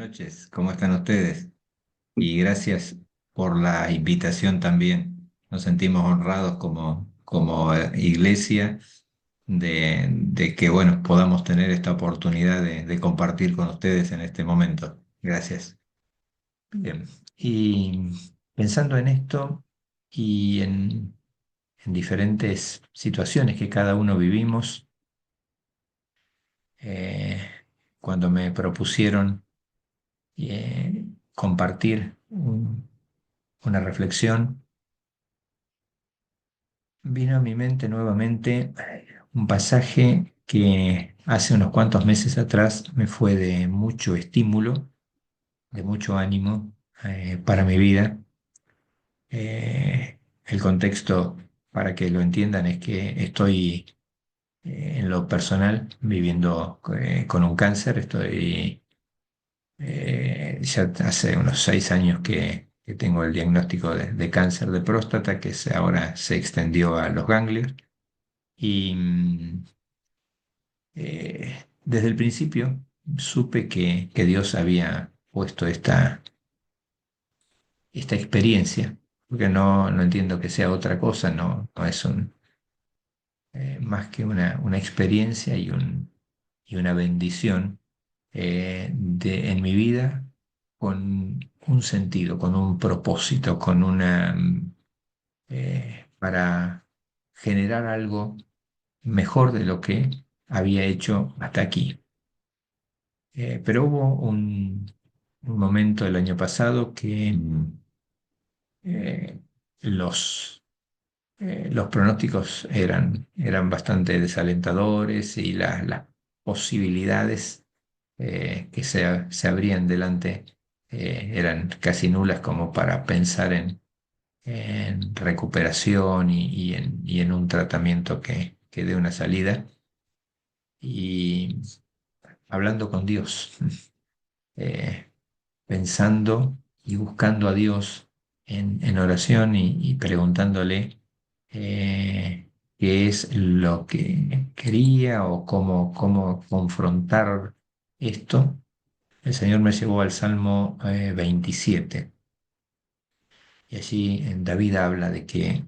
noches, ¿cómo están ustedes? Y gracias por la invitación también. Nos sentimos honrados como iglesia de que, bueno, podamos tener esta oportunidad de compartir con ustedes en este momento. Gracias. Bien. Y pensando en esto y en diferentes situaciones que cada uno vivimos, eh, cuando me propusieron compartir una reflexión, vino a mi mente nuevamente un pasaje que hace unos cuantos meses atrás me fue de mucho estímulo, de mucho ánimo para mi vida. El contexto, para que lo entiendan, es que estoy en lo personal viviendo con un cáncer. Estoy ya hace unos 6 años que tengo el diagnóstico de cáncer de próstata, ahora se extendió a los ganglios. Y desde el principio supe que Dios había puesto esta experiencia, porque no entiendo que sea otra cosa, no es más que una experiencia y una bendición en mi vida, con un sentido, con un propósito, para generar algo mejor de lo que había hecho hasta aquí. Pero hubo un momento el año pasado que eh, los, los pronósticos eran bastante desalentadores y las posibilidades que se abrían delante eran casi nulas como para pensar en recuperación y en un tratamiento que dé una salida. Y hablando con Dios, eh, pensando y buscando a Dios en oración y preguntándole qué es lo que quería o cómo confrontar esto, el Señor me llevó al Salmo 27. Y allí David habla de que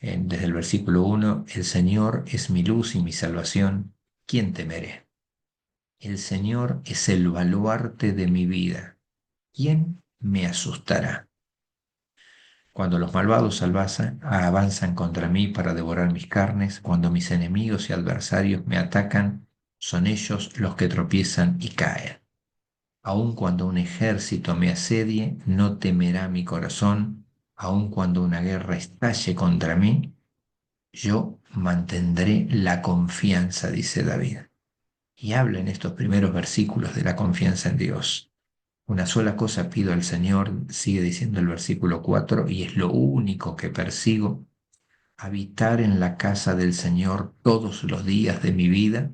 desde el versículo 1, el Señor es mi luz y mi salvación, ¿quién temeré? El Señor es el baluarte de mi vida, ¿quién me asustará? Cuando los malvados avanzan contra mí para devorar mis carnes, cuando mis enemigos y adversarios me atacan, son ellos los que tropiezan y caen. Aun cuando un ejército me asedie, no temerá mi corazón, aun cuando una guerra estalle contra mí, yo mantendré la confianza, dice David. Y habla en estos primeros versículos de la confianza en Dios. Una sola cosa pido al Señor, sigue diciendo el versículo 4, y es lo único que persigo: habitar en la casa del Señor todos los días de mi vida,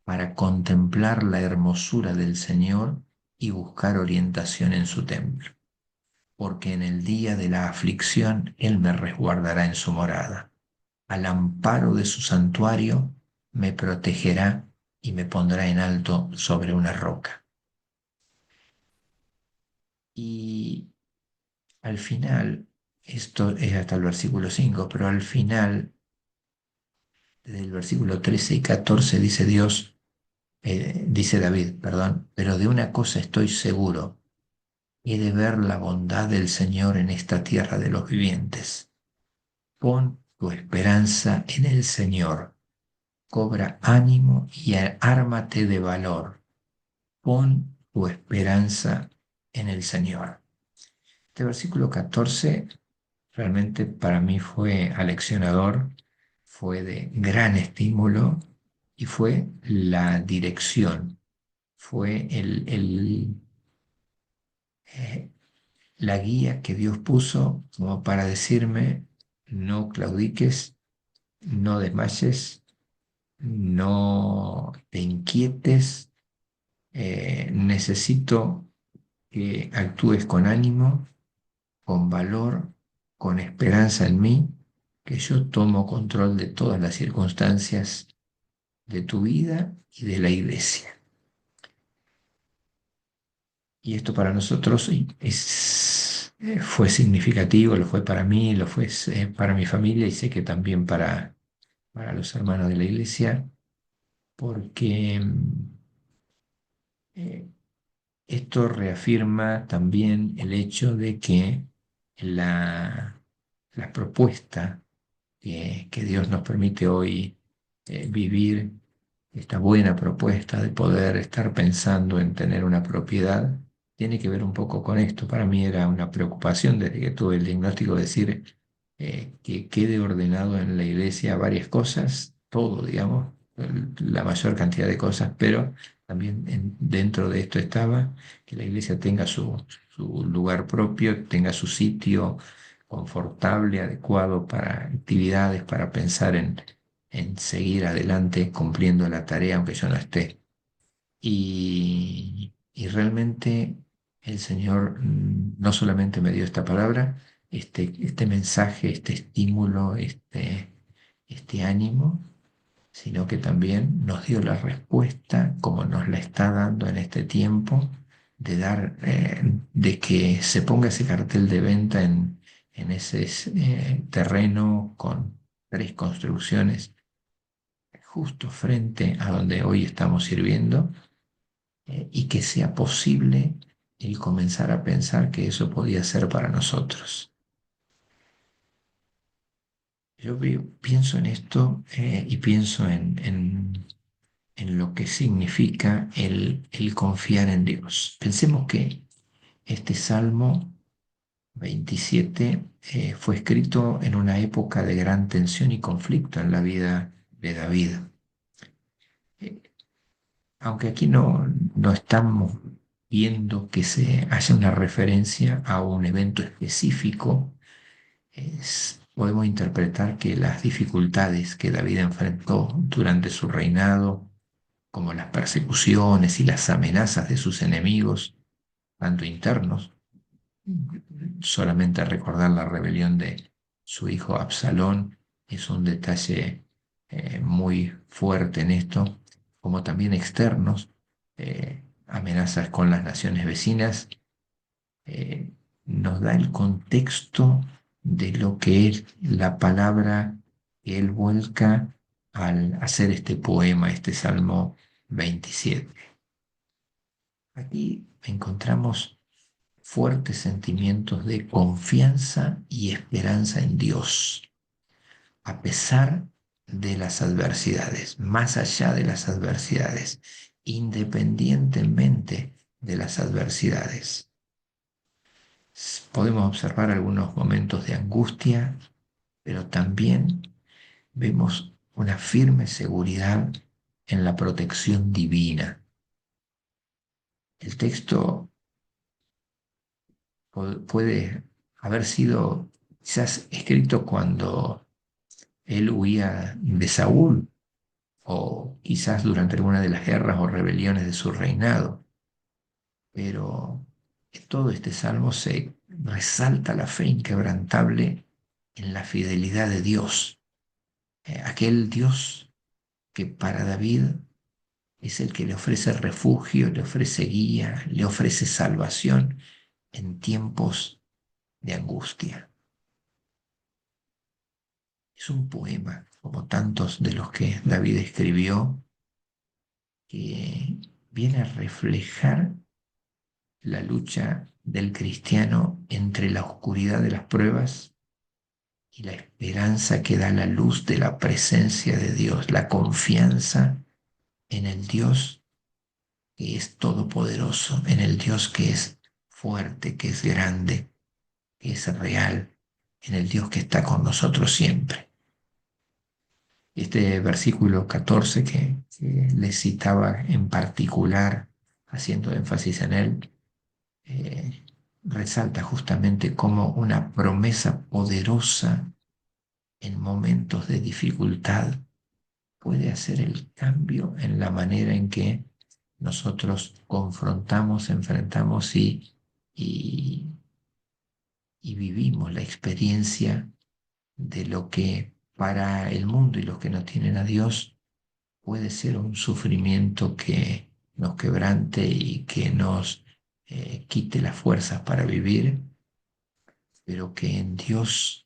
para contemplar la hermosura del Señor y buscar orientación en su templo. Porque en el día de la aflicción Él me resguardará en su morada. Al amparo de su santuario me protegerá y me pondrá en alto sobre una roca. Y al final, esto es hasta el versículo 5, pero al final, desde el versículo 13 y 14 dice Dios, dice David, perdón, pero de una cosa estoy seguro: he de ver la bondad del Señor en esta tierra de los vivientes. Pon tu esperanza en el Señor, cobra ánimo y ármate de valor. Pon tu esperanza en el Señor. Este versículo 14 realmente para mí fue aleccionador, fue de gran estímulo y fue la dirección, fue eh, la guía que Dios puso como para decirme: no claudiques, no desmayes, no te inquietes, necesito que actúes con ánimo, con valor, con esperanza en mí, que yo tomo control de todas las circunstancias de tu vida y de la iglesia. Y esto para nosotros fue significativo, lo fue para mí, lo fue para mi familia y sé que también para los hermanos de la iglesia, porque eh, esto reafirma también el hecho de que la, la propuesta que Dios nos permite hoy vivir, esta buena propuesta de poder estar pensando en tener una propiedad, tiene que ver un poco con esto. Para mí era una preocupación desde que tuve el diagnóstico, decir que quede ordenado en la iglesia varias cosas, todo, digamos, la mayor cantidad de cosas, pero también dentro de esto estaba que la iglesia tenga su lugar propio, tenga su sitio confortable, adecuado para actividades, para pensar en seguir adelante cumpliendo la tarea aunque yo no esté. Y realmente el Señor no solamente me dio esta palabra, este mensaje, este estímulo, este ánimo, sino que también nos dio la respuesta, como nos la está dando en este tiempo, de que se ponga ese cartel de venta en ese terreno con 3 construcciones justo frente a donde hoy estamos sirviendo, y que sea posible el comenzar a pensar que eso podía ser para nosotros. Yo pienso en esto, y pienso en lo que significa el confiar en Dios. Pensemos que este Salmo 27 fue escrito en una época de gran tensión y conflicto en la vida de David. Eh, Aunque aquí no estamos viendo que se haya una referencia a un evento específico, podemos interpretar que las dificultades que David enfrentó durante su reinado, como las persecuciones y las amenazas de sus enemigos, tanto internos, solamente recordar la rebelión de su hijo Absalón es un detalle muy fuerte en esto, como también externos, amenazas con las naciones vecinas, eh, nos da el contexto de lo que es la palabra que él vuelca al hacer este poema, este Salmo 27. Aquí encontramos fuertes sentimientos de confianza y esperanza en Dios, a pesar de las adversidades, más allá de las adversidades, independientemente de las adversidades. Podemos observar algunos momentos de angustia, pero también vemos una firme seguridad en la protección divina. El texto puede haber sido quizás escrito cuando él huía de Saúl, o quizás durante alguna de las guerras o rebeliones de su reinado, pero en todo este salmo se resalta la fe inquebrantable en la fidelidad de Dios, aquel Dios que para David es el que le ofrece refugio, le ofrece guía, le ofrece salvación en tiempos de angustia. Es un poema, como tantos de los que David escribió, que viene a reflejar la lucha del cristiano entre la oscuridad de las pruebas y la esperanza que da la luz de la presencia de Dios, la confianza en el Dios que es todopoderoso, en el Dios que es fuerte, que es grande, que es real, en el Dios que está con nosotros siempre. Este versículo 14 que les citaba en particular, haciendo énfasis en él, eh, resalta justamente como una promesa poderosa en momentos de dificultad puede hacer el cambio en la manera en que nosotros confrontamos, enfrentamos y, y vivimos la experiencia de lo que para el mundo y los que no tienen a Dios puede ser un sufrimiento que nos quebrante y que nos quite las fuerzas para vivir, pero que en Dios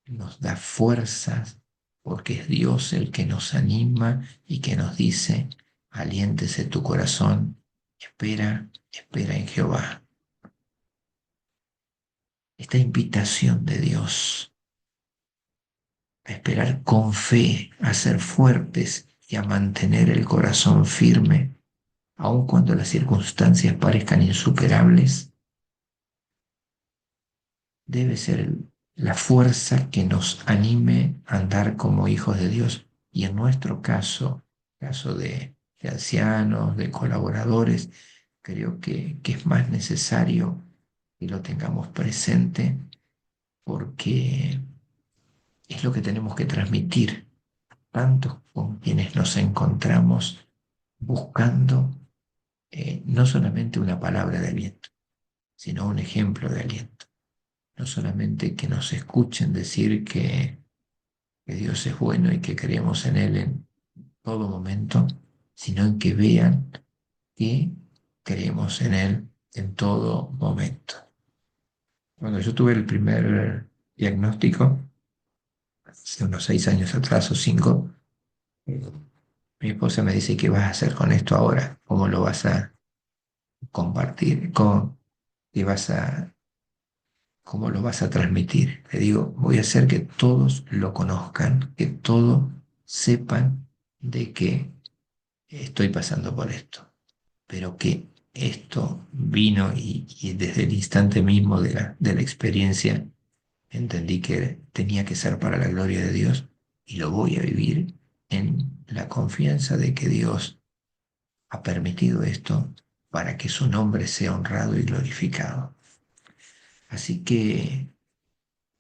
nos da fuerzas, porque es Dios el que nos anima y que nos dice, aliéntese tu corazón, espera, espera en Jehová. Esta invitación de Dios a esperar con fe, a ser fuertes y a mantener el corazón firme, aun cuando las circunstancias parezcan insuperables, debe ser la fuerza que nos anime a andar como hijos de Dios. Y en nuestro caso, caso de ancianos, de colaboradores, creo que es más necesario que lo tengamos presente porque es lo que tenemos que transmitir, tanto con quienes nos encontramos buscando no solamente una palabra de aliento, sino un ejemplo de aliento. No solamente que nos escuchen decir que Dios es bueno y que creemos en Él en todo momento, sino en que vean que creemos en Él en todo momento. Cuando yo tuve el primer diagnóstico, hace unos 6 años atrás o 5, eh, mi esposa me dice: ¿qué vas a hacer con esto ahora? ¿Cómo lo vas a compartir? ¿Qué vas a ¿Cómo lo vas a transmitir? Le digo, voy a hacer que todos lo conozcan, que todos sepan de que estoy pasando por esto, pero que esto vino y desde el instante mismo de la experiencia entendí que tenía que ser para la gloria de Dios y lo voy a vivir en la confianza de que Dios ha permitido esto para que su nombre sea honrado y glorificado. Así que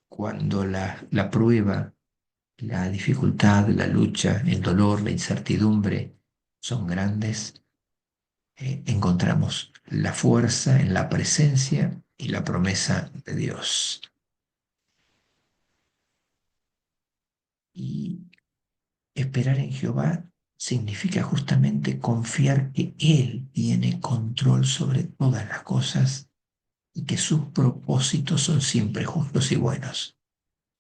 cuando la prueba, la dificultad, la lucha, el dolor, la incertidumbre son grandes, encontramos la fuerza en la presencia y la promesa de Dios. Y esperar en Jehová significa justamente confiar que Él tiene control sobre todas las cosas y que sus propósitos son siempre justos y buenos,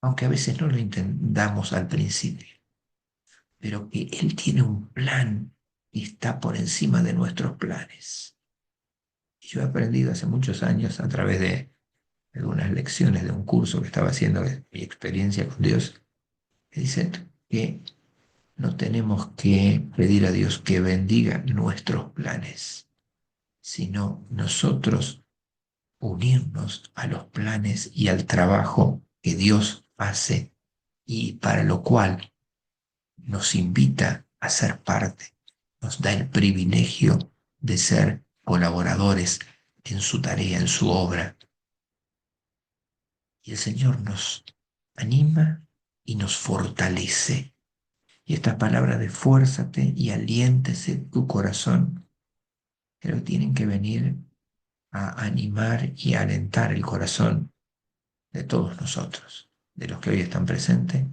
aunque a veces no lo entendamos al principio, pero que Él tiene un plan y está por encima de nuestros planes. Y yo he aprendido hace muchos años a través de algunas lecciones de un curso que estaba haciendo de mi experiencia con Dios, que dicen que no tenemos que pedir a Dios que bendiga nuestros planes, sino nosotros unirnos a los planes y al trabajo que Dios hace y para lo cual nos invita a ser parte, nos da el privilegio de ser colaboradores en su tarea, en su obra. Y el Señor nos anima y nos fortalece. Y estas palabras de fuérzate y aliéntese tu corazón, pero tienen que venir a animar y a alentar el corazón de todos nosotros, de los que hoy están presentes,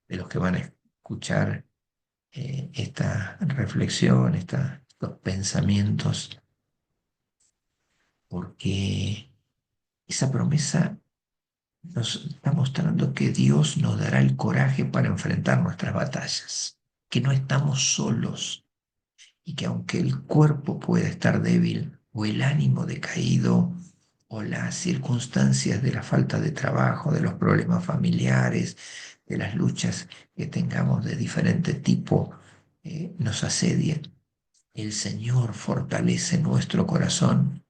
de los que van a escuchar esta reflexión, estos pensamientos, porque esa promesa nos está mostrando que Dios nos dará el coraje para enfrentar nuestras batallas, que no estamos solos y que aunque el cuerpo pueda estar débil o el ánimo decaído o las circunstancias de la falta de trabajo, de los problemas familiares, de las luchas que tengamos de diferente tipo, nos asedien, el Señor fortalece nuestro corazón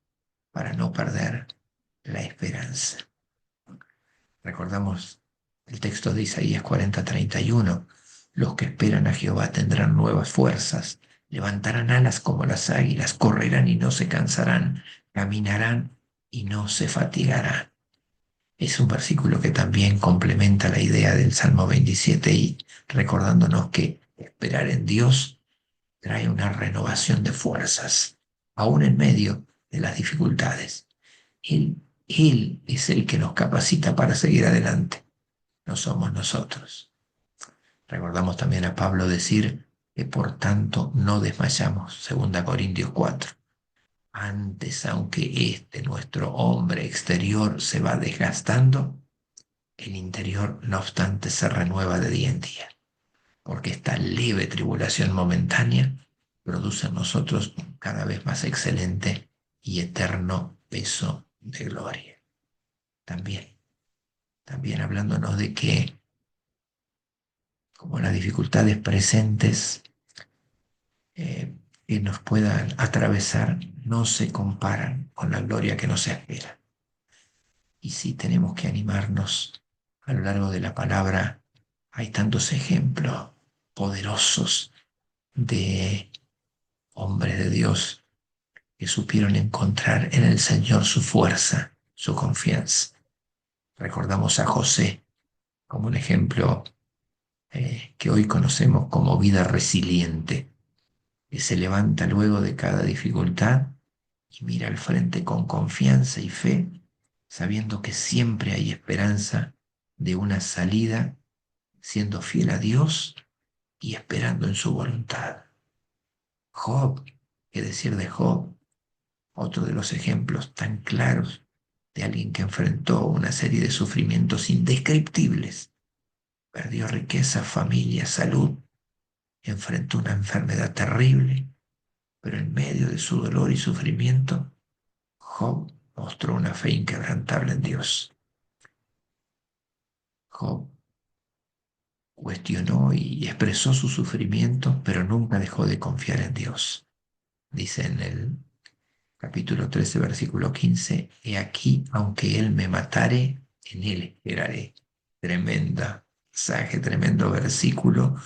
para no perder la esperanza. Recordamos el texto de Isaías 40:31. Los que esperan a Jehová tendrán nuevas fuerzas, levantarán alas como las águilas, correrán y no se cansarán, caminarán y no se fatigarán. Es un versículo que también complementa la idea del Salmo 27 y recordándonos que esperar en Dios trae una renovación de fuerzas, aún en medio de las dificultades. Él es el que nos capacita para seguir adelante, no somos nosotros. Recordamos también a Pablo decir que por tanto no desmayamos, 2 Corintios 4. Antes, aunque nuestro hombre exterior se va desgastando, el interior, no obstante, se renueva de día en día, porque esta leve tribulación momentánea produce en nosotros un cada vez más excelente y eterno peso de gloria. También hablándonos de que, como las dificultades presentes que nos puedan atravesar no se comparan con la gloria que nos espera. Y sí tenemos que animarnos. A lo largo de la palabra hay tantos ejemplos poderosos de hombres de Dios que supieron encontrar en el Señor su fuerza, su confianza. Recordamos a José como un ejemplo que hoy conocemos como vida resiliente, que se levanta luego de cada dificultad y mira al frente con confianza y fe, sabiendo que siempre hay esperanza de una salida, siendo fiel a Dios y esperando en su voluntad. Job, ¿qué decir de Job? Otro de los ejemplos tan claros de alguien que enfrentó una serie de sufrimientos indescriptibles. Perdió riqueza, familia, salud, enfrentó una enfermedad terrible, pero en medio de su dolor y sufrimiento, Job mostró una fe inquebrantable en Dios. Job cuestionó y expresó su sufrimiento, pero nunca dejó de confiar en Dios. Dice en el capítulo 13, versículo 15, he aquí, aunque él me matare, en él esperaré. Tremenda mensaje, tremendo versículo,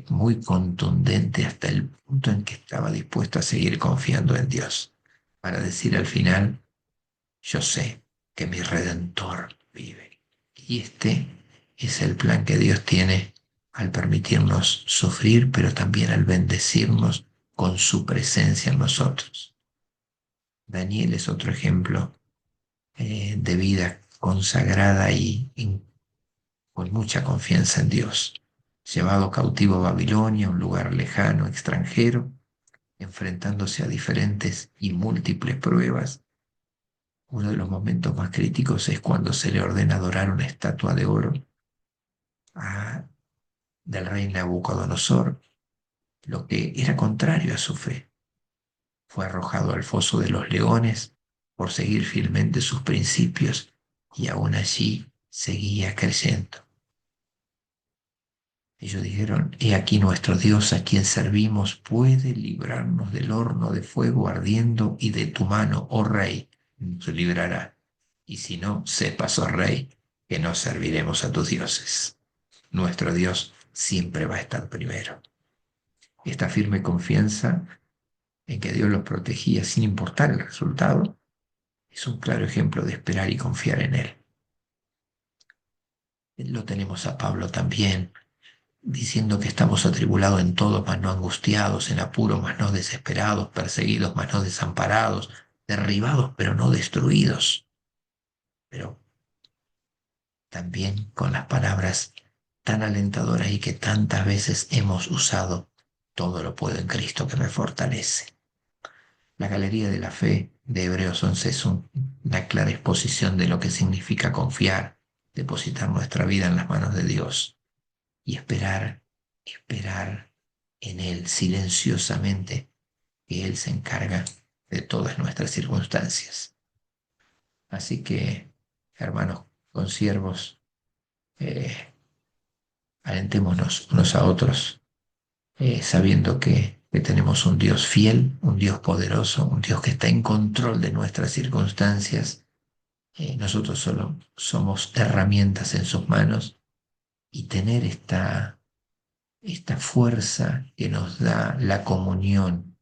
muy contundente hasta el punto en que estaba dispuesto a seguir confiando en Dios, para decir al final, yo sé que mi Redentor vive. Y este es el plan que Dios tiene al permitirnos sufrir, pero también al bendecirnos con su presencia en nosotros. Daniel es otro ejemplo de vida consagrada y con mucha confianza en Dios. Llevado cautivo a Babilonia, un lugar lejano, extranjero, enfrentándose a diferentes y múltiples pruebas. Uno de los momentos más críticos es cuando se le ordena adorar una estatua de oro del rey Nabucodonosor, lo que era contrario a su fe. Fue arrojado al foso de los leones por seguir fielmente sus principios y aún allí seguía creyendo. Ellos dijeron, he aquí nuestro Dios a quien servimos puede librarnos del horno de fuego ardiendo y de tu mano, oh rey, nos librará. Y si no, sepas, oh rey, que no serviremos a tus dioses. Nuestro Dios siempre va a estar primero. Esta firme confianza en que Dios los protegía sin importar el resultado es un claro ejemplo de esperar y confiar en Él. Lo tenemos a Pablo también, diciendo que estamos atribulados en todo, mas no angustiados, en apuro, mas no desesperados, perseguidos, mas no desamparados, derribados, pero no destruidos. Pero también con las palabras tan alentadoras y que tantas veces hemos usado, todo lo puedo en Cristo que me fortalece. La Galería de la Fe de Hebreos 11 es una clara exposición de lo que significa confiar, depositar nuestra vida en las manos de Dios y esperar en Él silenciosamente, que Él se encarga de todas nuestras circunstancias. Así que, hermanos consiervos, alentémonos unos a otros, sabiendo que tenemos un Dios fiel, un Dios poderoso, un Dios que está en control de nuestras circunstancias. Nosotros solo somos herramientas en sus manos y tener esta fuerza que nos da la comunión,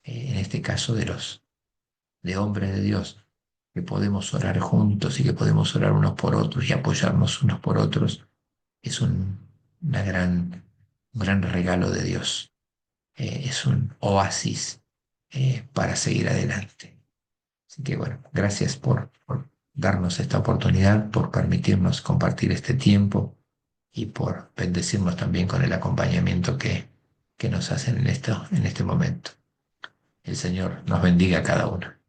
en este caso de hombres de Dios, que podemos orar juntos y que podemos orar unos por otros y apoyarnos unos por otros, es un gran regalo de Dios. Es un oasis para seguir adelante. Así que bueno, gracias por darnos esta oportunidad, por permitirnos compartir este tiempo y por bendecirnos también con el acompañamiento que nos hacen en este momento. el Señor nos bendiga a cada uno.